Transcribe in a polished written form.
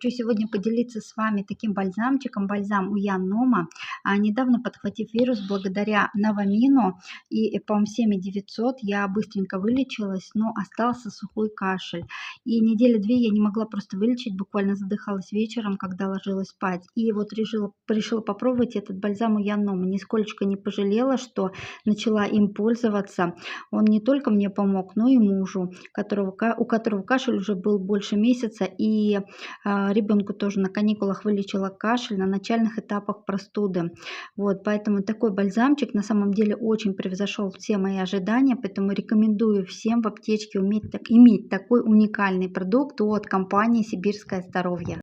Хочу сегодня поделиться с вами таким бальзамчиком, бальзам у Ян Нома. Недавно подхватив вирус благодаря Новамину и Эпомсеми 900, я быстренько вылечилась, но остался сухой кашель. И недели две я не могла просто вылечить, буквально задыхалась вечером, когда ложилась спать. И вот решила попробовать этот бальзам у Ян Нома. Нисколько не пожалела, что начала им пользоваться. Он не только мне помог, но и мужу, у которого кашель уже был больше месяца, и ребенку тоже на каникулах вылечила кашель на начальных этапах простуды. Вот, поэтому такой бальзамчик на самом деле очень превзошел все мои ожидания, поэтому рекомендую всем в аптечке иметь такой уникальный продукт от компании «Сибирское здоровье».